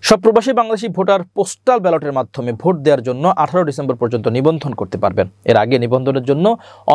সব প্রবাসী Bangladeshi voter postal ব্যালটের মাধ্যমে ভোট দেওয়ার জন্য 18 ডিসেম্বর পর্যন্ত নিবন্ধন করতে পারবেন। এর আগে নিবন্ধনের জন্য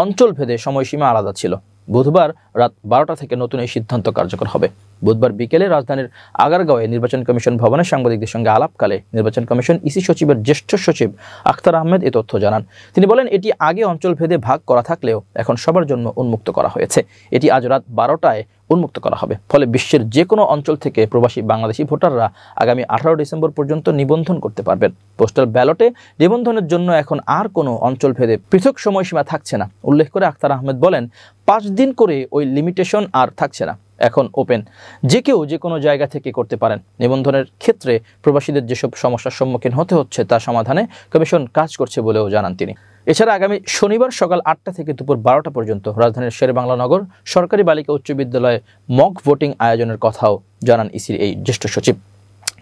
অঞ্চলভেদে সময়সীমা আলাদা ছিল। বুধবার রাত 12টা থেকে নতুন এই সিদ্ধান্ত কার্যকর হবে। বুধবার বিকেলে রাজধানীর আগারগাঁওয়ে নির্বাচন কমিশন ভবনে সাংবাদিকদের সঙ্গে আলাপকালে নির্বাচন কমিশন ইসি সচিবের জ্যেষ্ঠ সচিব আখতার আহমেদ এ তথ্য জানান। তিনি বলেন, এটি আগে অঞ্চলভেদে ভাগ করা থাকলেও এখন সবার জন্য উন্মুক্ত করা হয়েছে। এটি আজ রাত 12টায় উন্মুক্ত করা হবে। ফলে বিশ্বের যে কোনো অঞ্চল থেকে প্রবাসী বাংলাদেশি ভোটাররা আগামী 18 ডিসেম্বর পর্যন্ত নিবন্ধন করতে পারবেন। পোস্টাল ব্যালটে নিবন্ধনের জন্য এখন আর কোনো অঞ্চলভেদে পৃথক সময়সীমা থাকছে না। উল্লেখ করে আখতার আহমেদ বলেন, 5 দিন করে ওই লিমিটেশন আর থাকছে না, এখন ওপেন, যে কেউ যে কোনো জায়গা থেকে করতে পারেন। নিবন্ধনের ক্ষেত্রে প্রবাসীদের যেসব সমস্যার সম্মুখীন হতে হচ্ছে তা সমাধানে কমিশন কাজ করছে বলেও জানান তিনি। এছাড়া আগামী শনিবার সকাল 8টা থেকে দুপুর 12টা পর্যন্ত রাজধানীর শেরেবাংলা নগর সরকারি বালিকা উচ্চ বিদ্যালয়ে মক ভোটিং আয়োজনের কথাও জানান ইসির এই জ্যেষ্ঠ সচিব।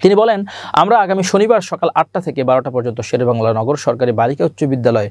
তিনি বলেন, আমরা আগামী শনিবার সকাল 8টা থেকে 12টা পর্যন্ত শেরেবাংলা নগর সরকারি বালিকা উচ্চ বিদ্যালয়ে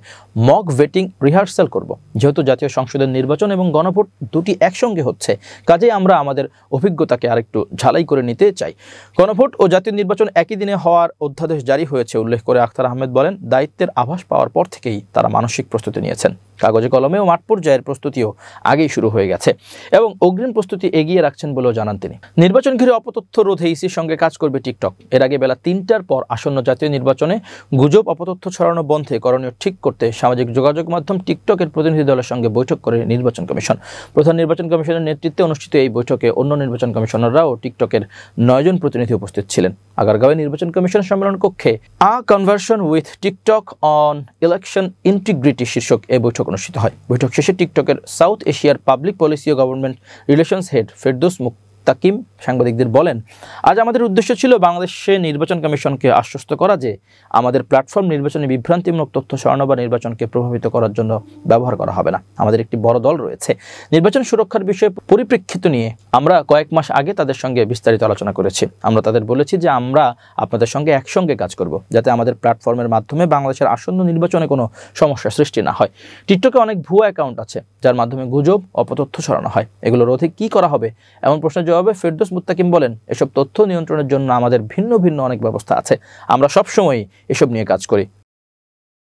মক ভোটিং রিহার্সাল করব। যেহেতু জাতীয় সংসদের নির্বাচন এবং গণভোট দুটি একসঙ্গে হচ্ছে, কাজেই আমরা আমাদের অভিজ্ঞতাকে আরেকটু ঝালাই করে নিতে চাই। গণভোট ও জাতীয় নির্বাচন একই দিনে হওয়ার অধ্যাদেশ জারি হয়েছে উল্লেখ করে আখতার আহমেদ বলেন, দায়িত্বের আভাস পাওয়ার পর থেকেই তারা মানসিক প্রস্তুতি নিয়েছেন। কাগজে কলমে ও মাঠ পর্যায়ের প্রস্তুতিও আগেই শুরু হয়ে গেছে এবং অগ্রিম প্রস্তুতি এগিয়ে রাখছেন বলেও জানান তিনি। নির্বাচন ঘিরে অপতথ্য রোধে ইসির সঙ্গে কাজ করবে টিকটক। এর আগে বেলা 3টার পর আসন্ন জাতীয় নির্বাচনে গুজব অপতথ্য ছড়ানো বন্ধে করণীয় ঠিক করতে সামাজিক যোগাযোগ মাধ্যম টিকটকের প্রতিনিধি দলের সঙ্গে বৈঠক করে নির্বাচন কমিশন। প্রধান নির্বাচন কমিশনের নেতৃত্বে অনুষ্ঠিত এই বৈঠকে অন্য নির্বাচন কমিশনাররাও টিকটকের 9 জন প্রতিনিধি উপস্থিত ছিলেন। আগারগাঁওয়ে নির্বাচন কমিশন সম্মেলন কক্ষে a conversion with TikTok on election integrity শীর্ষক এই বৈঠক অনুষ্ঠিত হয়। বৈঠক শেষে টিকটকের সাউথ এশিয়ার পাবলিক পলিসি ও গভর্নমেন্ট রিলেশনস হেড ফেরদৌস মুত্তাকিম সাংবাদিকদের বলেন, আজ আমাদের উদ্দেশ্য ছিল বাংলাদেশে নির্বাচন কমিশনকে আশ্বস্ত করা যে আমাদের প্ল্যাটফর্ম নির্বাচনে বিভ্রান্তিমূলক তথ্য ছড়ানো বা নির্বাচনকে প্রভাবিত করার জন্য ব্যবহার করা হবে না। আমাদের একটি বড় দল রয়েছে। নির্বাচন সুরক্ষার বিষয়ে পরিপ্রেক্ষিত নিয়ে আমরা কয়েক মাস আগে তাদের সঙ্গে বিস্তারিত আলোচনা করেছি। আমরা তাদের বলেছি যে আমরা আপনাদের সঙ্গে একসঙ্গে কাজ করব, যাতে আমাদের প্ল্যাটফর্মের মাধ্যমে বাংলাদেশের আসন্ন নির্বাচনে কোনো সমস্যা সৃষ্টি না হয়। টিকটকে অনেক ভুয়া অ্যাকাউন্ট আছে যার মাধ্যমে গুজব অপতথ্য ছড়ানো হয়। এগুলো রোধে কি করা হবে এমন প্রশ্নের জবাবে ফেরদৌস মুত্তাকিম বলেন, এসব তথ্য নিয়ন্ত্রণের জন্য আমাদের ভিন্ন ভিন্ন অনেক ব্যবস্থা আছে। আমরা সবসময় এসব নিয়ে কাজ করি।